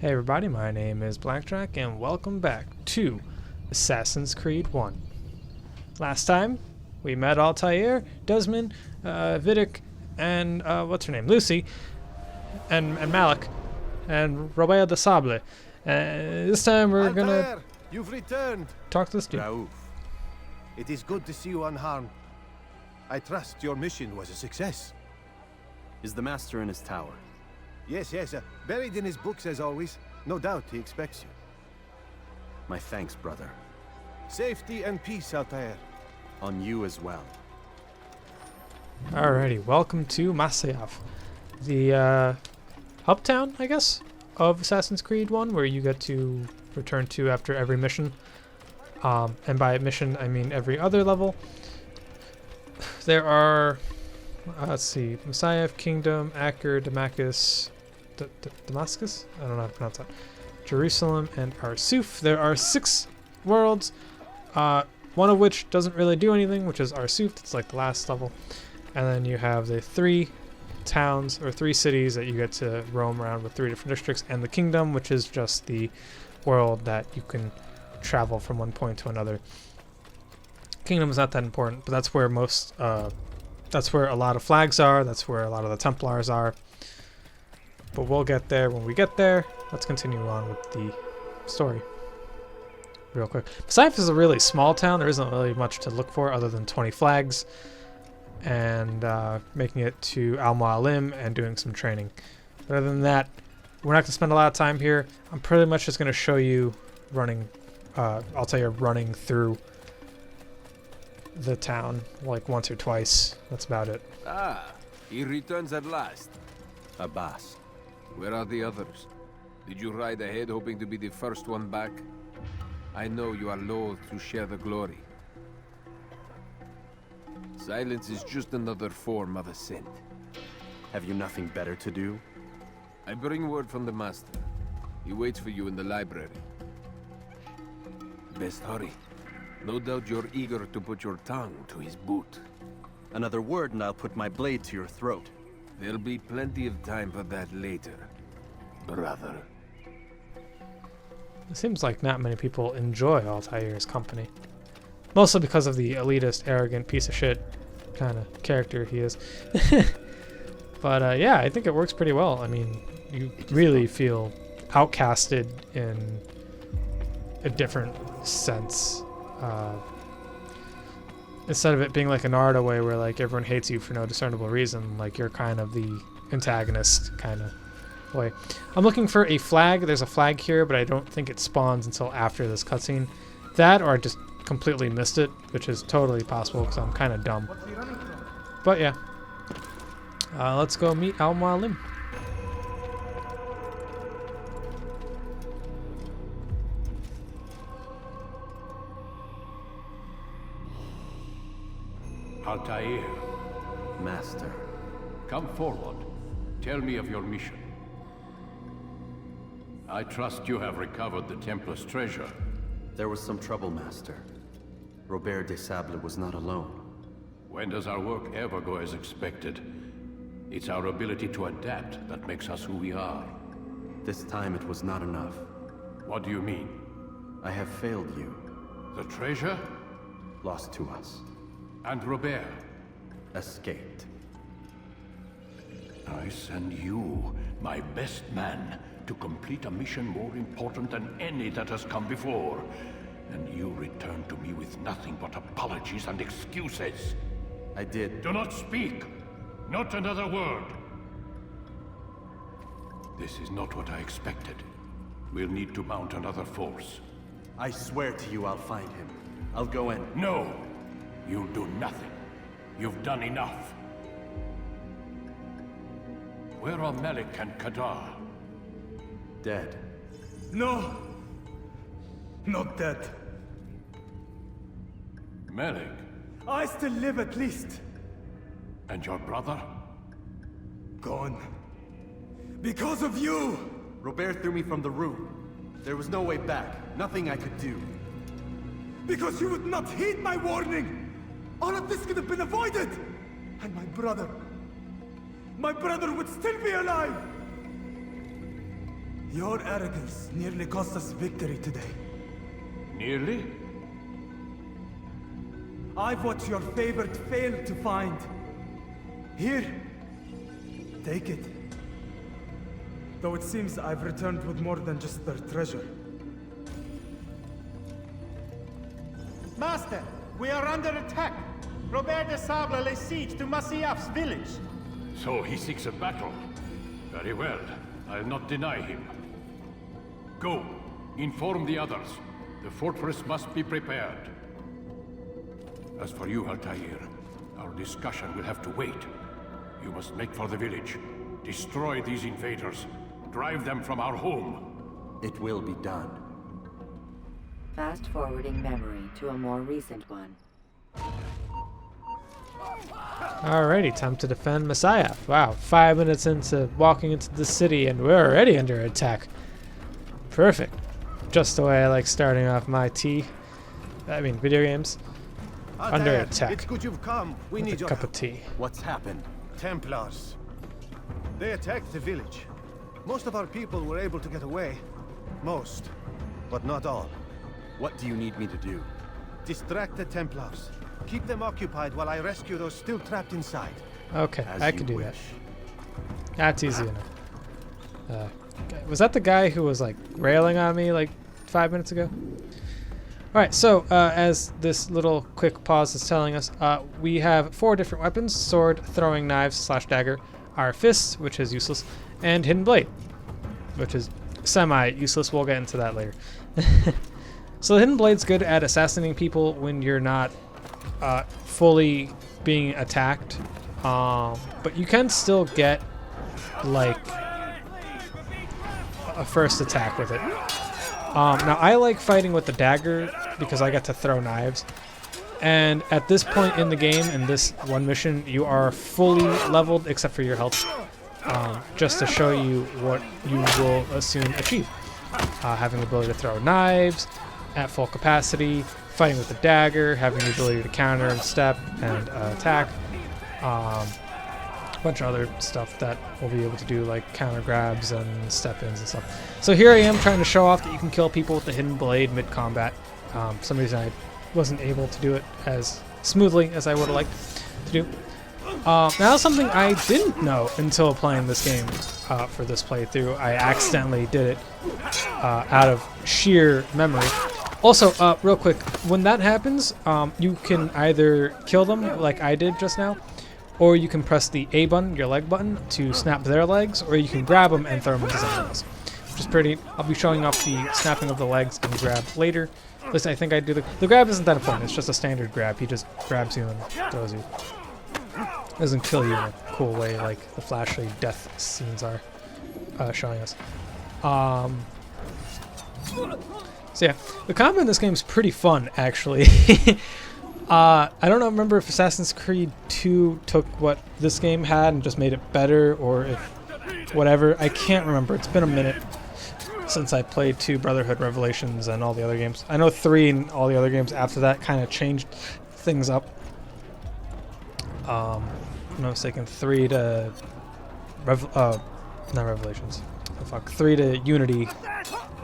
Hey everybody, my name is BlakJak and welcome back to Assassin's Creed 1. Last time, we met Altair, Desmond, Vidic, and what's her name? Lucy, and Malik, and Robert de Sable. This time we're Altair, gonna you've returned. talk to this dude. Raouf, it is good to see you unharmed. I trust your mission was a success. Is the master in his tower? Yes, buried in his books as always. No doubt he expects you. My thanks, brother. Safety and peace, Altair. On you as well. Alrighty, welcome to Masyaf, the hub town, I guess, of Assassin's Creed 1, where you get to return to after every mission. And by mission, I mean every other level. There are, let's see, Masyaf, Kingdom, Acre, Damascus, Damascus? I don't know how to pronounce that. Jerusalem, and Arsuf. There are 6 worlds, one of which doesn't really do anything, which is Arsuf. It's like the last level. And then you have the 3 towns, or 3 cities that you get to roam around with 3 different districts, and the Kingdom, which is just the world that you can travel from one point to another. Kingdom is not that important, but that's where that's where a lot of flags are, that's where a lot of the Templars are. But we'll get there when we get there. Let's continue on with the story real quick. Masyaf is a really small town. There isn't really much to look for other than 20 flags and making it to Al Mualim and doing some training. But other than that, we're not going to spend a lot of time here. I'm pretty much just going to show you running, I'll tell you running through the town like once or twice. That's about it. Ah, he returns at last. Abbas. Where are the others? Did you ride ahead hoping to be the first one back? I know you are loath to share the glory. Silence is just another form of assent. Have you nothing better to do? I bring word from the master. He waits for you in the library. Best hurry. No doubt you're eager to put your tongue to his boot. Another word and I'll put my blade to your throat. There'll be plenty of time for that later, brother. It seems like not many people enjoy Altair's company. Mostly because of the elitist, arrogant piece of shit kind of character he is. But yeah, I think it works pretty well. I mean, you really feel outcasted in a different sense. Instead of it being like a Naruto way where like everyone hates you for no discernible reason, like you're kind of the antagonist kind of way. I'm looking for a flag. There's a flag here, but I don't think it spawns until after this cutscene. That, or I just completely missed it, which is totally possible because I'm kind of dumb. But yeah, let's go meet Al Mualim. Altair, Master. come forward. Tell me of your mission. I trust you have recovered the Templar's treasure. There was some trouble, Master. Robert de Sable was not alone. When does our work ever go as expected? It's our ability to adapt that makes us who we are. This time it was not enough. What do you mean? I have failed you. The treasure? Lost to us. And Robert? Escaped. I send you, my best man, to complete a mission more important than any that has come before. And you return to me with nothing but apologies and excuses. I did. Do not speak! Not another word! This is not what I expected. We'll need to mount another force. I swear to you I'll find him. I'll go in. No! You'll do nothing. You've done enough. Where are Malik and Kadar? Dead. No! Not dead. Malik? I still live at least. And your brother? Gone. Because of you! Robert threw me from the room. There was no way back. Nothing I could do. Because you would not heed my warning! All of this could have been avoided! And my brother would still be alive! Your arrogance nearly cost us victory today. Nearly? I've what your favorite failed to find. Here. Take it. Though it seems I've returned with more than just their treasure. Master, we are under attack. Robert de Sable lays siege to Masyaf's village. So he seeks a battle. Very well. I'll not deny him. Go. Inform the others. The fortress must be prepared. As for you, Altair, our discussion will have to wait. You must make for the village. Destroy these invaders. Drive them from our home. It will be done. Fast-forwarding memory to a more recent one. Alrighty, time to defend Masyaf. Wow, 5 minutes into walking into the city and we're already under attack. Perfect. Just the way I like starting off my video games. Under Altair, attack. It's good you've come. We With need a your cup help. of tea. What's happened? Templars. They attacked the village. Most of our people were able to get away. Most, but not all. What do you need me to do? Distract the Templars. Keep them occupied while I rescue those still trapped inside. Okay, As I you can do that. wish. That's easy enough. Was that the guy who was like railing on me like 5 minutes ago? Alright, so as this little quick pause is telling us, we have 4 different weapons: sword, throwing knives / dagger, our fists, which is useless, and hidden blade, which is semi-useless. We'll get into that later. So the hidden blade's good at assassinating people when you're not fully being attacked, but you can still get like a first attack with it. Now I like fighting with the dagger because I get to throw knives, and at this point in the game, in this one mission, you are fully leveled except for your health, just to show you what you will soon achieve. Having the ability to throw knives at full capacity, fighting with the dagger, having the ability to counter and step and attack, a bunch of other stuff that we'll be able to do, like counter grabs and step-ins and stuff. So here I am trying to show off that you can kill people with the hidden blade mid-combat. For some reason I wasn't able to do it as smoothly as I would have liked to do. Now something I didn't know until playing this game for this playthrough. I accidentally did it out of sheer memory. Also, real quick, when that happens, you can either kill them like I did just now, or you can press the A button, your leg button, to snap their legs, or you can grab them and throw them into something else, which is pretty. I'll be showing off the snapping of the legs and grab later. At least I think I do. The grab isn't that important. It's just a standard grab. He just grabs you and throws you. Doesn't kill you in a cool way like the flashy death scenes are showing us. So yeah, the combat in this game is pretty fun, actually. I don't remember if Assassin's Creed 2 took what this game had and just made it better, or if whatever. I can't remember. It's been a minute since I played 2, Brotherhood, Revelations, and all the other games. I know 3 and all the other games after that kind of changed things up. If I'm not mistaken, 3 to not Revelations. Oh, fuck, 3 to Unity.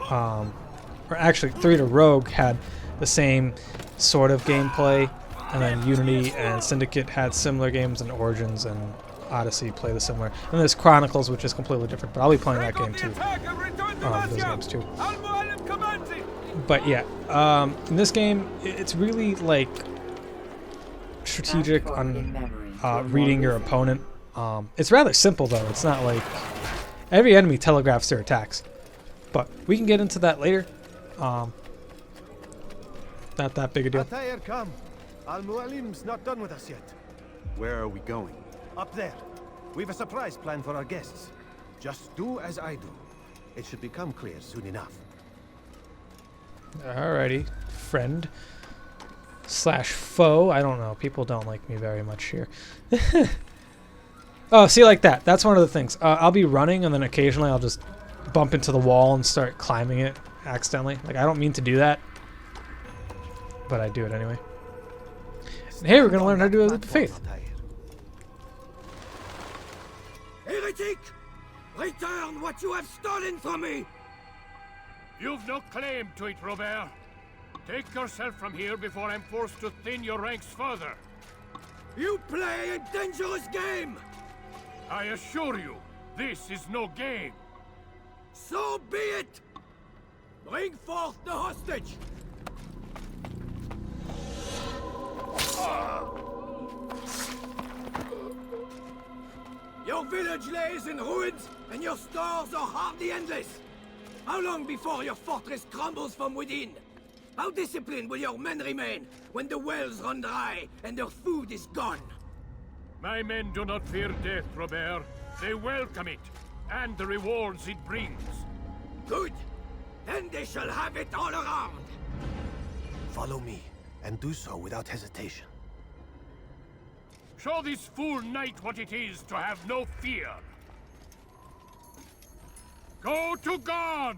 Or actually, 3 to Rogue had the same sort of gameplay, and then Unity and Syndicate had similar games, and Origins and Odyssey play the similar. And there's Chronicles, which is completely different, but I'll be playing that game too. Those games too. But yeah, in this game, it's really like strategic on reading your opponent. It's rather simple though. It's not like every enemy telegraphs their attacks, but we can get into that later. Not that big a deal. Altair, come. Al-Mualim's not done with us yet. Where are we going? Up there. We've a surprise plan for our guests. Just do as I do. It should become clear soon enough. Alrighty, friend / foe. I don't know. People don't like me very much here. Oh, see, like that. That's one of the things. I'll be running, and then occasionally I'll just bump into the wall and start climbing it accidentally. Like, I don't mean to do that, but I do it anyway. And hey, we're going to learn how to do a leap of faith. Heretic! Return what you have stolen from me! You've no claim to it, Robert. Take yourself from here before I'm forced to thin your ranks further. You play a dangerous game! I assure you, this is no game. So be it! Bring forth the hostage! Your village lays in ruins, and your stores are hardly endless. How long before your fortress crumbles from within? How disciplined will your men remain when the wells run dry and their food is gone? My men do not fear death, Robert. They welcome it, and the rewards it brings. Good. Then they shall have it all around. Follow me, and do so without hesitation. Show this fool knight what it is to have no fear. Go to God!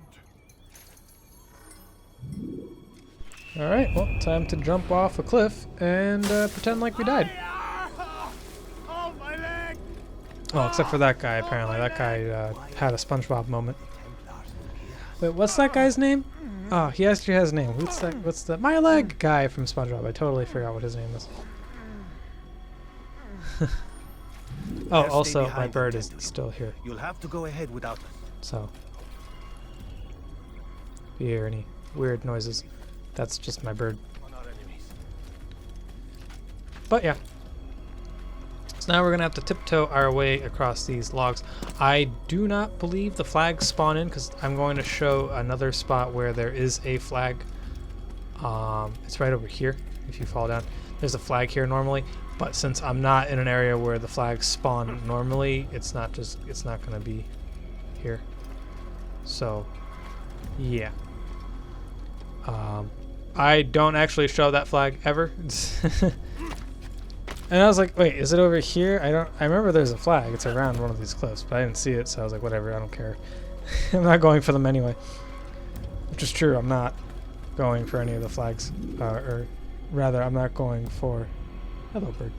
Alright, well, time to jump off a cliff and pretend like we died. Oh, my leg! Oh, except for that guy, apparently. That guy had a SpongeBob moment. Wait, what's that guy's name? Oh, he actually has a name. What's that? What's the my leg guy from SpongeBob? I totally forgot what his name is. Oh, also, my bird is still here. You'll have to go ahead without us. So, if you hear any weird noises, that's just my bird. On our enemies. But yeah. So now we're going to have to tiptoe our way across these logs. I do not believe the flags spawn in because I'm going to show another spot where there is a flag. It's right over here if you fall down. There's a flag here normally, but since I'm not in an area where the flags spawn normally, it's not going to be here. So, yeah. I don't actually show that flag ever. And I was like, wait, is it over here? I remember there's a flag. It's around one of these cliffs, but I didn't see it, so I was like, whatever, I don't care. I'm not going for them anyway. Which is true, I'm not going for any of the flags. Or rather, I'm not going for... Hello, bird.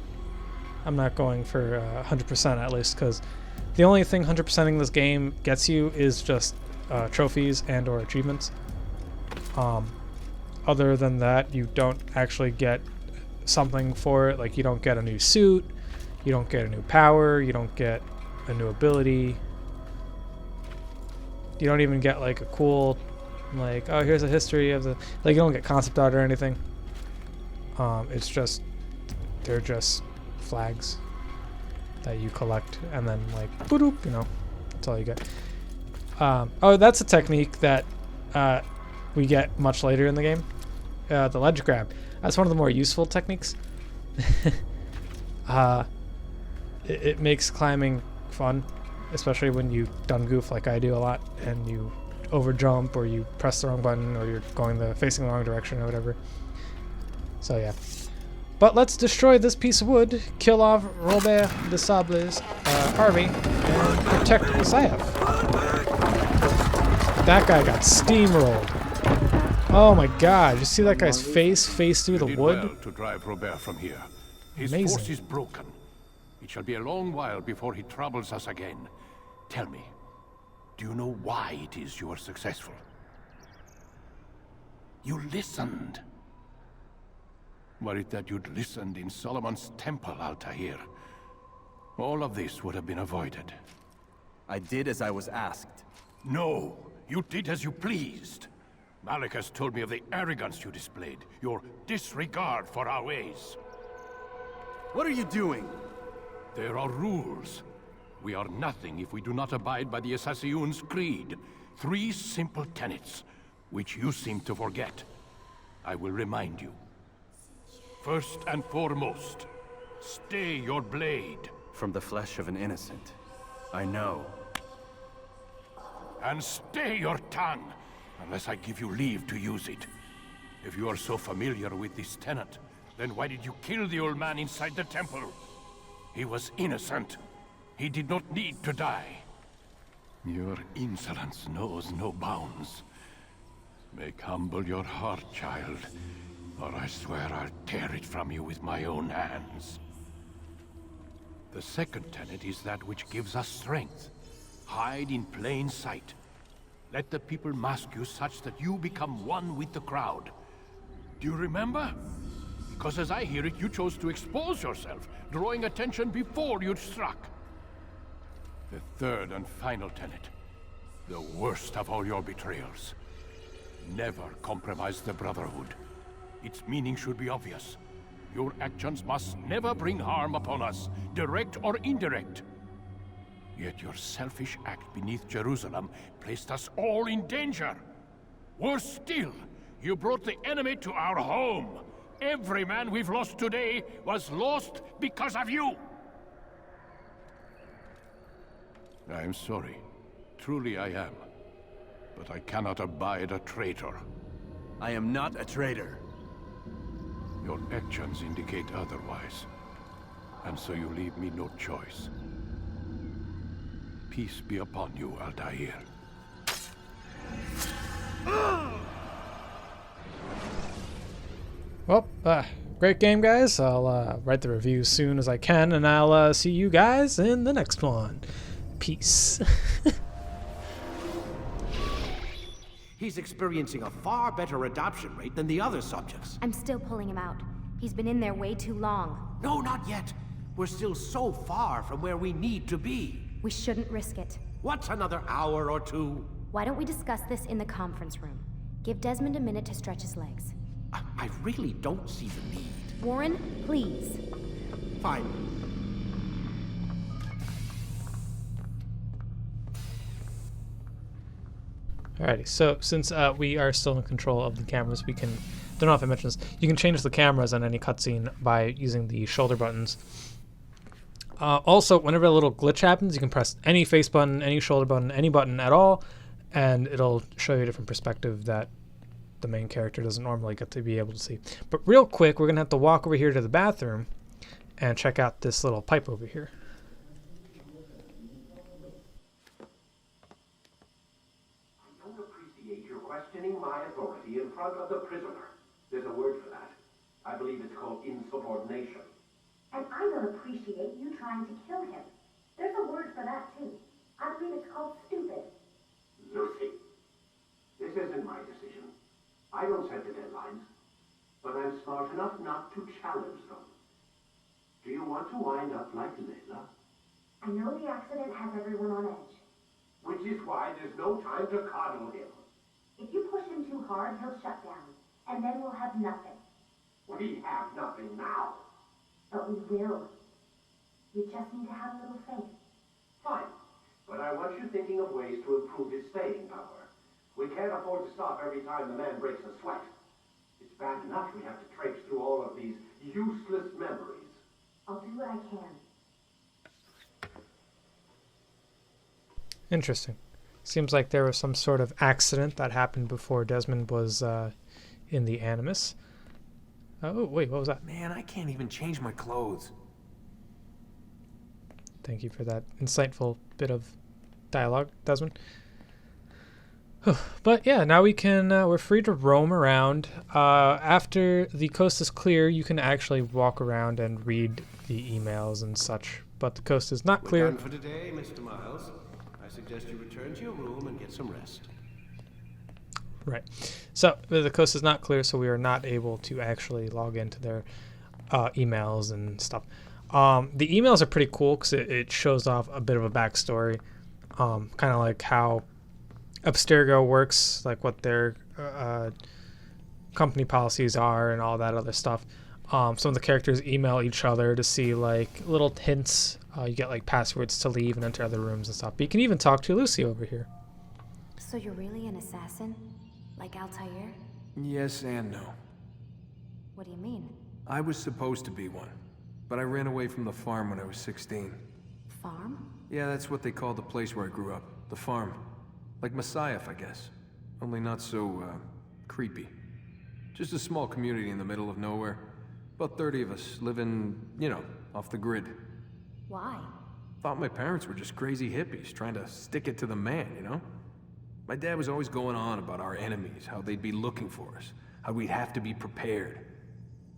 I'm not going for 100% at least, because the only thing 100%ing this game gets you is just trophies and or achievements. Other than that, you don't actually get something for it. Like, you don't get a new suit, you don't get a new power, you don't get a new ability, you don't even get like a cool, like, oh, here's a history of the, like, you don't get concept art or anything. It's just, they're just flags that you collect, and then like, boop, you know, that's all you get. Oh, that's a technique that we get much later in the game. The ledge grab. That's one of the more useful techniques. It makes climbing fun, especially when you dumb goof like I do a lot, and you over jump, or you press the wrong button, or you're facing the wrong direction, or whatever. So yeah. But let's destroy this piece of wood, kill off Robert de Sable's army, and protect Masyaf. That guy got steamrolled. Oh my god, you see that guy's face through the wood? Well to drive Robert from here. His Amazing. force is broken. It shall be a long while before he troubles us again. Tell me, do you know why it is you are successful? You listened. Were it that you'd listened in Solomon's temple, Altair, all of this would have been avoided. I did as I was asked. No, you did as you pleased. Malik has told me of the arrogance you displayed, your disregard for our ways. What are you doing? There are rules. We are nothing if we do not abide by the Assassin's creed. 3 simple tenets, which you seem to forget. I will remind you. First and foremost, stay your blade. From the flesh of an innocent. I know. And stay your tongue, unless I give you leave to use it. If you are so familiar with this tenet, then why did you kill the old man inside the temple? He was innocent. He did not need to die. Your insolence knows no bounds. Make humble your heart, child, or I swear I'll tear it from you with my own hands. The second tenet is that which gives us strength. Hide in plain sight. Let the people mask you such that you become one with the crowd. Do you remember? Because as I hear it, you chose to expose yourself, drawing attention before you'd struck. The third and final tenet. The worst of all your betrayals. Never compromise the Brotherhood. Its meaning should be obvious. Your actions must never bring harm upon us, direct or indirect. Yet your selfish act beneath Jerusalem placed us all in danger. Worse still, you brought the enemy to our home. Every man we've lost today was lost because of you. I'm sorry. Truly I am. But I cannot abide a traitor. I am not a traitor. Your actions indicate otherwise. And so you leave me no choice. Peace be upon you, Altair. Well, great game, guys. I'll write the review as soon as I can, and I'll see you guys in the next one. Peace. He's experiencing a far better adoption rate than the other subjects. I'm still pulling him out. He's been in there way too long. No, not yet. We're still so far from where we need to be. We shouldn't risk it. What's another hour or two? Why don't we discuss this in the conference room? Give Desmond a minute to stretch his legs. I really don't see the need. Warren, please. Fine. Alrighty, so since we are still in control of the cameras, we can, don't know if I mentioned this, you can change the cameras on any cutscene by using the shoulder buttons. Also, whenever a little glitch happens, you can press any face button, any shoulder button, any button at all, and it'll show you a different perspective that the main character doesn't normally get to be able to see. But real quick, we're going to have to walk over here to the bathroom and check out this little pipe over here. Questioning my authority in front of the prisoner. There's a word for that. I believe it's called insubordination. And I don't appreciate you trying to kill him. There's a word for that, too. I believe it's called stupid. Lucy, this isn't my decision. I don't set the deadlines, but I'm smart enough not to challenge them. Do you want to wind up like Layla? I know the accident has everyone on edge. Which is why there's no time to coddle him. If you push him too hard, he'll shut down, and then we'll have nothing. We have nothing now. But we will. You just need to have a little faith. Fine, but I want you thinking of ways to improve his staying power. We can't afford to stop every time the man breaks a sweat. It's bad enough we have to traipse through all of these useless memories. I'll do what I can. Interesting. Seems like there was some sort of accident that happened before Desmond was in the Animus. Oh, wait, what was that? Man, I can't even change my clothes. Thank you for that insightful bit of dialogue, Desmond. But yeah, now we're free to roam around. After the coast is clear, you can actually walk around and read the emails and such. But the coast is not clear. We're done for today, Mr. Miles. I suggest you return to your room and get some rest. Right. So the coast is not clear, so we are not able to actually log into their emails and stuff. The emails are pretty cool because it shows off a bit of a backstory, kind of like how Abstergo works, like what their company policies are and all that other stuff. Some of the characters email each other to see like little hints. You get like passwords to leave and enter other rooms and stuff. But you can even talk to Lucy over here. So you're really an assassin? Like Altair? Yes and no. What do you mean? I was supposed to be one, but I ran away from the farm when I was 16. Farm? Yeah, that's what they called the place where I grew up. The farm. Like Masyaf, I guess. Only not so, creepy. Just a small community in the middle of nowhere. About 30 of us living, you know, off the grid. Why? Thought my parents were just crazy hippies trying to stick it to the man, you know? My dad was always going on about our enemies, how they'd be looking for us, how we'd have to be prepared.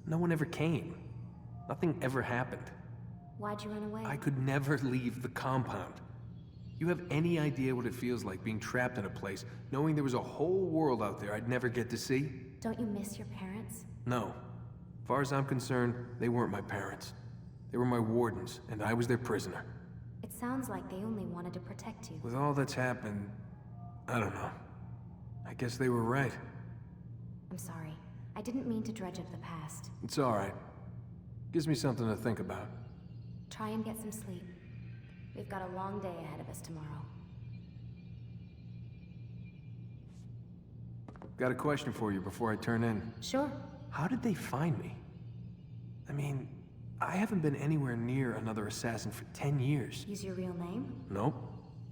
No one ever came. Nothing ever happened. Why'd you run away? I could never leave the compound. You have any idea what it feels like being trapped in a place, knowing there was a whole world out there I'd never get to see? Don't you miss your parents? No. As far as I'm concerned, they weren't my parents. They were my wardens, and I was their prisoner. It sounds like they only wanted to protect you. With all that's happened, I don't know. I guess they were right. I'm sorry. I didn't mean to dredge up the past. It's alright. Gives me something to think about. Try and get some sleep. We've got a long day ahead of us tomorrow. Got a question for you before I turn in. Sure. How did they find me? I mean, I haven't been anywhere near another assassin for 10 years. Use your real name? Nope.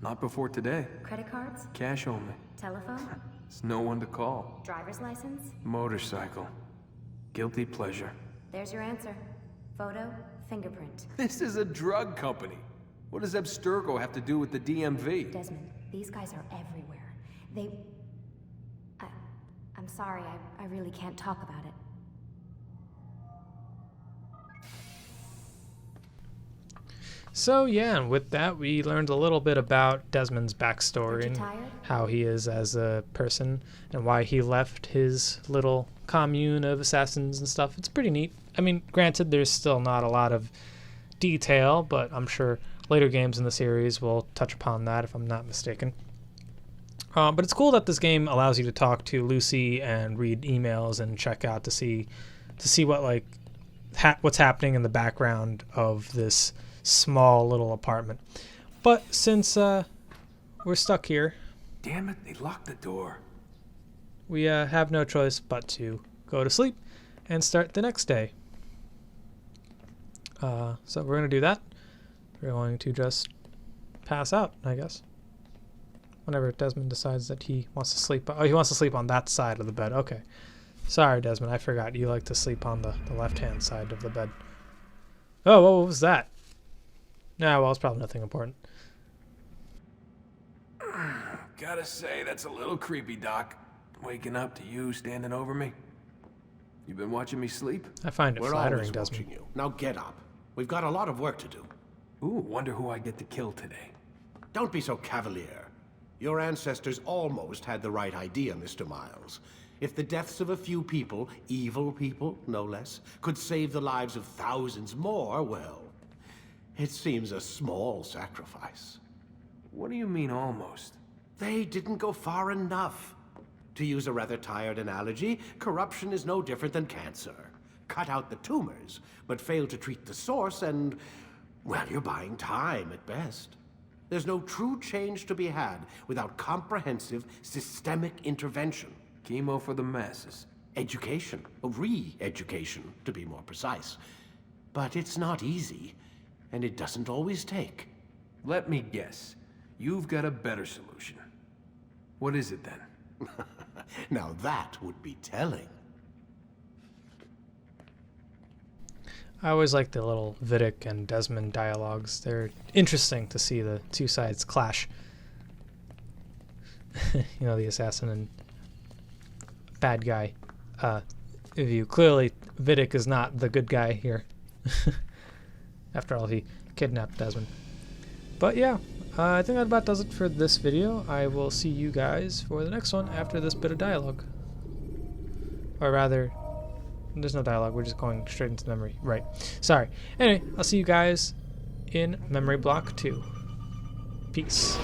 Not before today. Credit cards? Cash only. Telephone? There's no one to call. Driver's license? Motorcycle. Guilty pleasure. There's your answer. Photo, fingerprint. This is a drug company. What does Abstergo have to do with the DMV? Desmond, these guys are everywhere. I'm sorry, I really can't talk about it. So yeah, and with that we learned a little bit about Desmond's backstory and how he is as a person and why he left his little commune of assassins and stuff. It's pretty neat. I mean, granted, there's still not a lot of detail, but I'm sure later games in the series will touch upon that if I'm not mistaken. But it's cool that this game allows you to talk to Lucy and read emails and check out to see what what's happening in the background of this small little apartment. But since we're stuck here, damn it, they locked the door. We have no choice but to go to sleep and start the next day. So we're gonna do that. We're going to just pass out, I guess. Whenever Desmond decides that he wants to sleep. Oh, he wants to sleep on that side of the bed. Okay. Sorry, Desmond. I forgot. You like to sleep on the left-hand side of the bed. Oh, what was that? Nah, well, it's probably nothing important. Gotta say, that's a little creepy, Doc. Waking up to you standing over me. You been watching me sleep? I find it flattering, Desmond. You. Now get up. We've got a lot of work to do. Ooh, wonder who I get to kill today. Don't be so cavalier. Your ancestors almost had the right idea, Mr. Miles. If the deaths of a few people, evil people, no less, could save the lives of thousands more, well, it seems a small sacrifice. What do you mean, almost? They didn't go far enough. To use a rather tired analogy, corruption is no different than cancer. Cut out the tumors, but fail to treat the source and, well, you're buying time at best. There's no true change to be had without comprehensive, systemic intervention. Chemo for the masses. Education, re-education, to be more precise. But it's not easy, and it doesn't always take. Let me guess. You've got a better solution. What is it then? Now that would be telling. I always like the little Vidic and Desmond dialogues. They're interesting to see the two sides clash. You know, the assassin and bad guy view. Clearly, Vidic is not the good guy here. After all, he kidnapped Desmond. But yeah, I think that about does it for this video. I will see you guys for the next one after this bit of dialogue. Or rather, there's no dialogue, we're just going straight into memory. Right. Sorry. Anyway, I'll see you guys in Memory Block 2. Peace.